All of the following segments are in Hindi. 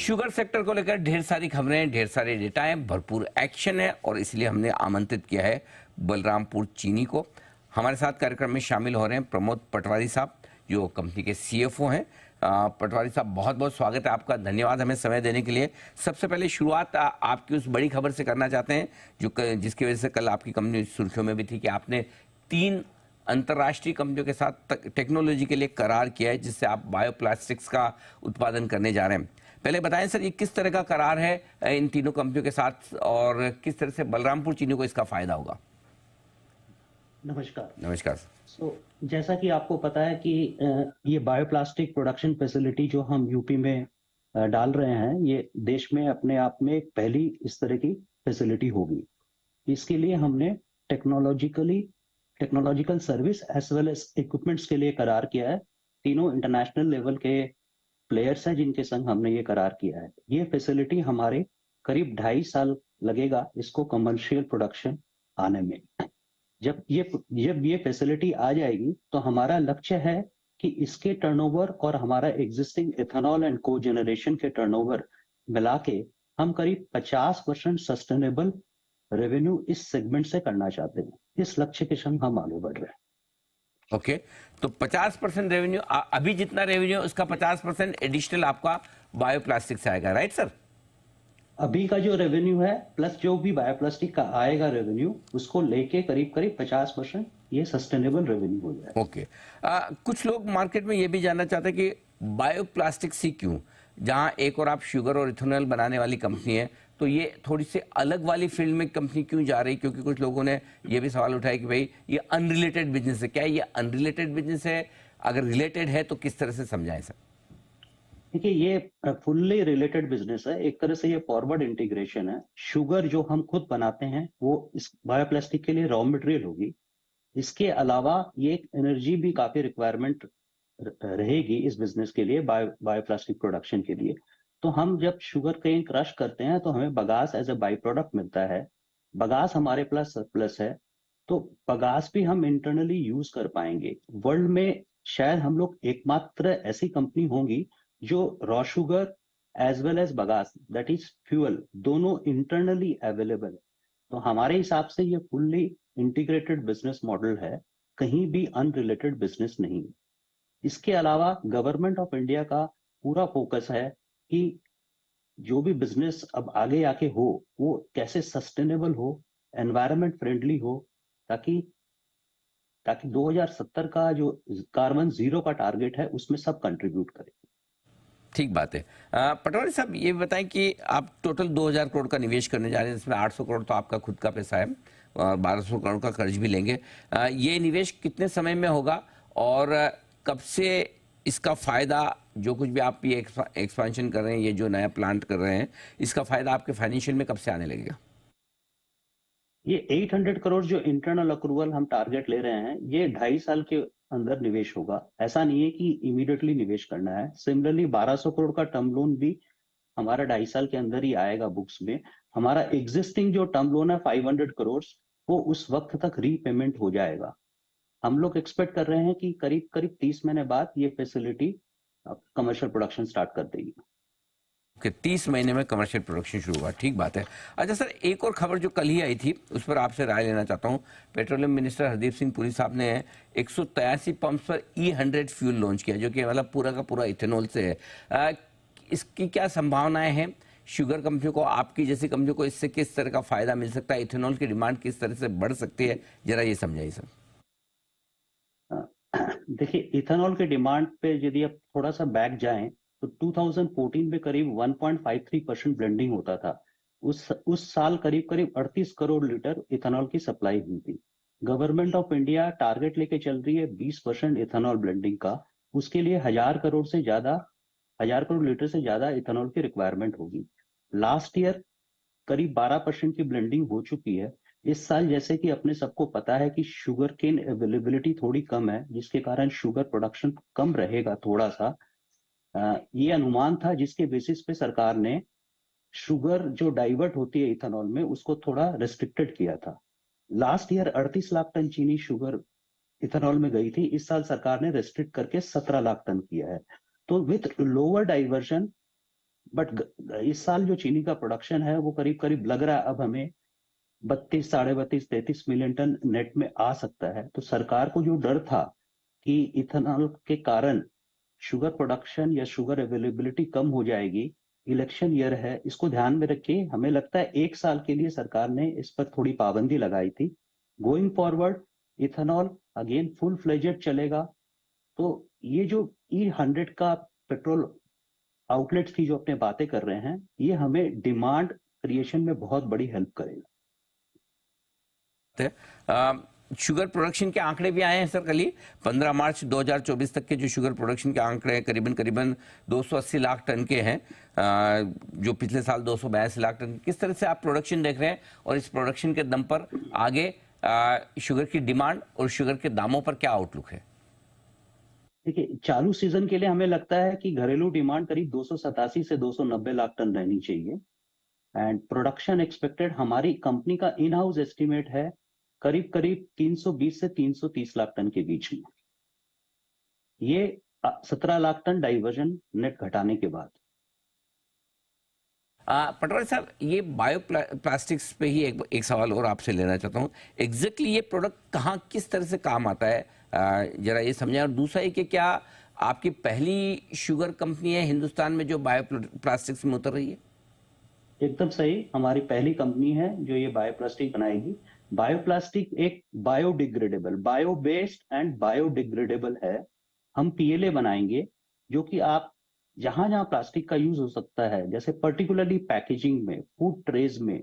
शुगर सेक्टर को लेकर ढेर सारी खबरें, ढेर सारे डेटा हैं, भरपूर एक्शन है और इसलिए हमने आमंत्रित किया है बलरामपुर चीनी को। हमारे साथ कार्यक्रम में शामिल हो रहे हैं प्रमोद पटवारी साहब, जो कंपनी के सीएफओ हैं। पटवारी साहब, बहुत बहुत स्वागत है आपका, धन्यवाद हमें समय देने के लिए। सबसे पहले शुरुआत आपकी उस बड़ी खबर से करना चाहते हैं जिसकी वजह से कल आपकी कंपनी सुर्खियों में भी थी कि आपने 3 अंतर्राष्ट्रीय कंपनियों के साथ टेक्नोलॉजी के लिए करार किया है, जिससे आप बायोप्लास्टिक्स का उत्पादन करने जा रहे हैं। पहले बताएं सर, ये किस तरह का करार है इन तीनों कंपनियों के साथ और किस तरह से बलरामपुर चीनी को इसका फायदा होगा? नमस्कार। नमस्कार। जैसा कि आपको पता है कि ये बायोप्लास्टिक प्रोडक्शन फैसिलिटी जो हम यूपी में डाल रहे हैं, ये देश में अपने आप में एक पहली इस तरह की फैसिलिटी होगी। इसके लिए हमने technological service as well as equipments के लिए करार किया है। तीनों इंटरनेशनल लेवल के प्लेयर्स हैं जिनके संग हमने ये करार किया है। ये फैसिलिटी हमारे करीब 2.5 साल लगेगा इसको कमर्शियल प्रोडक्शन आने में। जब ये फैसिलिटी आ जाएगी तो हमारा लक्ष्य है कि इसके टर्नओवर और हमारा एग्जिस्टिंग इथेनॉल एंड को जनरेशन के टर्नओवर मिला के हम करीब 50% सस्टेनेबल रेवेन्यू इस सेगमेंट से करना चाहते हैं। इस लक्ष्य के संग हम आगे बढ़ रहे हैं। ओके, तो 50% रेवेन्यू, अभी जितना रेवेन्यू उसका 50% एडिशनल आपका बायोप्लास्टिक से आएगा, राइट सर? अभी का जो रेवेन्यू है प्लस जो भी बायोप्लास्टिक का आएगा रेवेन्यू, उसको लेके करीब 50% ये सस्टेनेबल रेवेन्यू हो जाएगा। ओके। कुछ लोग मार्केट में ये भी जानना चाहते हैं कि बायोप्लास्टिक सी क्यों, जहां एक और आप शुगर और इथेनॉल बनाने वाली कंपनी है, तो ये थोड़ी सी अलग वाली फील्ड में कंपनी क्यों जा रही? क्योंकि कुछ लोगों ने ये भी सवाल उठाया कि भाई ये अनरिलेटेड बिजनेस है। क्या ये अनरिलेटेड बिजनेस है? अगर रिलेटेड है तो किस तरह से समझाएं सर? देखिए, ये फुल्ली रिलेटेड बिजनेस है। एक तरह से ये फॉरवर्ड इंटीग्रेशन है। शुगर जो हम खुद बनाते हैं वो इस बायोप्लास्टिक के लिए रॉ मटेरियल होगी। इसके अलावा ये एनर्जी भी काफी रिक्वायरमेंट रहेगी इस बिजनेस के लिए, बायोप्लास्टिक प्रोडक्शन के लिए। तो हम जब शुगर केन क्रश करते हैं तो हमें bagasse as a by product मिलता है। बगास हमारे प्लस सरप्लस है, तो बगास भी हम इंटरनली यूज कर पाएंगे। वर्ल्ड में शायद हम लोग एकमात्र ऐसी कंपनी होंगी जो raw sugar as well as bagasse, that is fuel, दोनों इंटरनली अवेलेबल है। तो हमारे हिसाब से ये फुल्ली इंटीग्रेटेड बिजनेस मॉडल है, कहीं भी अनरिलेटेड बिजनेस नहीं। इसके अलावा गवर्नमेंट ऑफ इंडिया का पूरा फोकस है कि जो भी बिजनेस अब आगे आके हो वो कैसे सस्टेनेबल हो, एनवायरनमेंट फ्रेंडली हो, ताकि 2070 का जो कार्बन जीरो का टारगेट है उसमें सब कंट्रीब्यूट करें। ठीक बात है। पटवारी साहब, ये बताएं कि आप टोटल 2000 करोड़ का निवेश करने जा रहे हैं, जिसमें 800 करोड़ तो आपका खुद का पैसा है और 1200 करोड़ का कर्ज भी लेंगे। ये निवेश कितने समय में होगा और कब से इसका फायदा, जो कुछ भी आप ये एक्सपेंशन कर रहे हैं, ये जो नया प्लांट कर रहे हैं, इसका फायदा आपके फाइनेंशियल में कब से आने लगेगा? ये 800 करोड़ जो इंटरनल अक्रूवल हम टारगेट ले रहे हैं, ये 2.5 साल के अंदर निवेश होगा। ऐसा नहीं है कि इमीडिएटली निवेश करना है। सिमिलरली 1200 करोड़ का टर्म लोन भी हमारा 2.5 साल के अंदर ही आएगा बुक्स में। हमारा एग्जिस्टिंग जो टर्म लोन है 500 करोड़, वो उस वक्त तक रीपेमेंट हो जाएगा। हम लोग एक्सपेक्ट कर रहे हैं कि करीब करीब 30 महीने बाद ये फैसिलिटी कमर्शियल प्रोडक्शन स्टार्ट कर देगी। कि 30 महीने में कमर्शियल प्रोडक्शन शुरू हुआ, ठीक बात है। अच्छा सर, एक और खबर जो कल ही आई थी उस पर आपसे राय लेना चाहता हूँ। पेट्रोलियम मिनिस्टर हरदीप सिंह पुरी साहब ने 183 पंप पर E100 फ्यूल लॉन्च किया, जो कि मतलब पूरा का पूरा इथेनॉल से है। इसकी क्या संभावनाएं हैं शुगर कंपनियों को, आपकी जैसी कंपनियों को इससे किस तरह का फायदा मिल सकता है? इथेनॉल की डिमांड किस तरह से बढ़ सकती है, जरा ये समझाइए सर। देखिए, इथेनॉल के डिमांड पे यदि आप थोड़ा सा बैक जाएं तो 2014 में करीब 1.53% ब्लेंडिंग होता था। उस साल करीब करीब 38 करोड़ लीटर इथेनॉल की सप्लाई हुई थी। गवर्नमेंट ऑफ इंडिया टारगेट लेके चल रही है 20% इथेनॉल ब्लेंडिंग का। उसके लिए 1000 करोड़ लीटर से ज्यादा इथेनॉल की रिक्वायरमेंट होगी। लास्ट ईयर करीब 12% की ब्लेंडिंग हो चुकी है। इस साल जैसे कि अपने सबको पता है कि शुगर केन अवेलेबिलिटी थोड़ी कम है, जिसके कारण शुगर प्रोडक्शन कम रहेगा थोड़ा सा। ये अनुमान था जिसके बेसिस पे सरकार ने शुगर जो डाइवर्ट होती है इथेनॉल में उसको थोड़ा रेस्ट्रिक्टेड किया था। लास्ट ईयर 38 लाख टन चीनी शुगर इथेनॉल में गई थी। इस साल सरकार ने रेस्ट्रिक्ट करके 17 लाख टन किया है। तो विथ लोअर डाइवर्जन बट इस साल जो चीनी का प्रोडक्शन है वो करीब करीब लग रहा है अब हमें 32, साढ़े 32, 33 मिलियन टन नेट में आ सकता है। तो सरकार को जो डर था कि इथेनॉल के कारण शुगर प्रोडक्शन या शुगर अवेलेबिलिटी कम हो जाएगी, इलेक्शन ईयर है, इसको ध्यान में रख के हमें लगता है 1 साल के लिए सरकार ने इस पर थोड़ी पाबंदी लगाई थी। Going forward ethanol again full fledged चलेगा। तो ये जो E100 का पेट्रोल आउटलेट्स की जो अपने बातें कर रहे हैं, ये हमें डिमांड क्रिएशन में बहुत बड़ी हेल्प करेगा। शुगर प्रोडक्शन के आंकड़े भी आए हैं सर कल ही 15 मार्च 2024 तक के जो शुगर प्रोडक्शन के आंकड़े हैं करीबन 280 लाख टन के हैं, जो पिछले साल 282 लाख टन। किस तरह से आप प्रोडक्शन देख रहे हैं और इस प्रोडक्शन के दम पर आगे शुगर की डिमांड और शुगर के दामों पर क्या आउटलुक है? देखिए, चालू सीजन के लिए हमें लगता है कि घरेलू डिमांड करीब 287 से 290 लाख टन रहनी चाहिए एंड प्रोडक्शन एक्सपेक्टेड हमारी कंपनी का इन हाउस एस्टिमेट है करीब करीब 320 से 330 लाख टन के बीच में। ये 17 लाख टन डाइवर्जन नेट घटाने के बाद। पटवारी साहब, ये बायो प्लास्टिक्स पे ही एक सवाल और आपसे लेना चाहता हूँ। एग्जैक्टली ये प्रोडक्ट कहाँ किस तरह से काम आता है, जरा ये समझें। और दूसरा ये कि क्या आपकी पहली शुगर कंपनी है हिंदुस्तान में जो बायो प्लास्टिक्स में उतर रही है? एकदम सही, हमारी पहली कंपनी है जो ये बायोप्लास्टिक बनाएगी। बायोप्लास्टिक एक biodegradable, bio based and biodegradable है। हम पीएलए बनाएंगे जो कि आप जहां जहां प्लास्टिक का यूज हो सकता है, जैसे पर्टिकुलरली पैकेजिंग में, फूड ट्रेज में,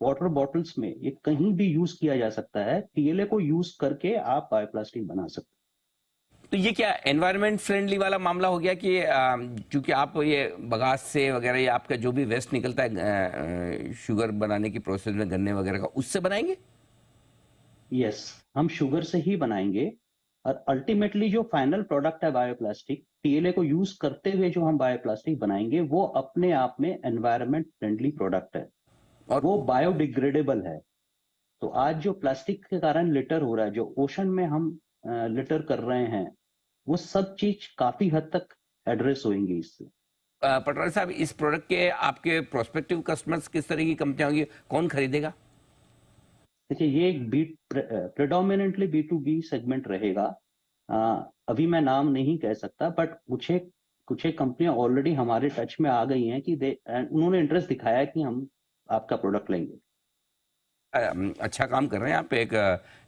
वाटर बॉटल्स में, ये कहीं भी यूज किया जा सकता है। पीएलए को यूज करके आप बायोप्लास्टिक बना सकते हैं। तो ये क्या एनवायरनमेंट फ्रेंडली वाला मामला हो गया कि क्योंकि आप ये बगास से वगैरह या आपका जो भी वेस्ट निकलता है शुगर बनाने की प्रोसेस में गन्ने वगैरह का, उससे बनाएंगे? यस, हम शुगर से ही बनाएंगे और अल्टीमेटली जो फाइनल प्रोडक्ट है बायोप्लास्टिक, पीएलए को यूज करते हुए जो हम बायोप्लास्टिक बनाएंगे वो अपने आप में एनवायरनमेंट फ्रेंडली प्रोडक्ट है और वो बायोडिग्रेडेबल है। तो आज जो प्लास्टिक के कारण लिटर हो रहा है, जो ओशन में हम लिटर कर रहे हैं, वो सब चीज काफी हद तक एड्रेस होंगी इससे। पटवारी साहब, इस प्रोडक्ट के आपके प्रोस्पेक्टिव कस्टमर्स किस तरह की कंपनियां होंगी, कौन खरीदेगा? देखिए, ये एक प्रेडोमिनेंटली B2B सेगमेंट रहेगा। अभी मैं नाम नहीं कह सकता, बट कुछ एक कंपनियां ऑलरेडी हमारे टच में आ गई हैं कि उन्होंने इंटरेस्ट दिखाया है कि हम आपका प्रोडक्ट लेंगे। अच्छा काम कर रहे हैं आप, एक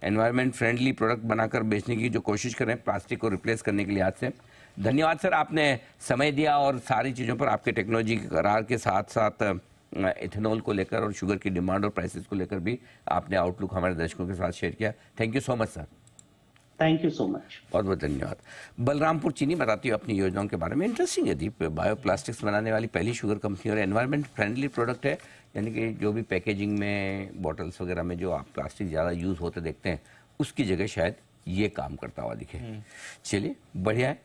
एनवायरनमेंट फ्रेंडली प्रोडक्ट बनाकर बेचने की जो कोशिश कर रहे हैं प्लास्टिक को रिप्लेस करने के लिहाज से। धन्यवाद सर, आपने समय दिया और सारी चीज़ों पर आपके टेक्नोलॉजी के करार के साथ साथ इथेनॉल को लेकर और शुगर की डिमांड और प्राइसेस को लेकर भी आपने आउटलुक हमारे दर्शकों के साथ शेयर किया। Thank you so much sir. Thank you so much. बहुत बहुत धन्यवाद। बलरामपुर चीनी बताती है अपनी योजनाओं के बारे में। इंटरेस्टिंग है दीप, बायो प्लास्टिक्स बनाने वाली पहली शुगर कंपनी और एनवायरनमेंट फ्रेंडली प्रोडक्ट है, यानी कि जो भी पैकेजिंग में, बॉटल्स वगैरह में जो आप प्लास्टिक ज़्यादा यूज़ होते देखते हैं उसकी जगह शायद ये काम करता हुआ दिखे। चलिए, बढ़िया है।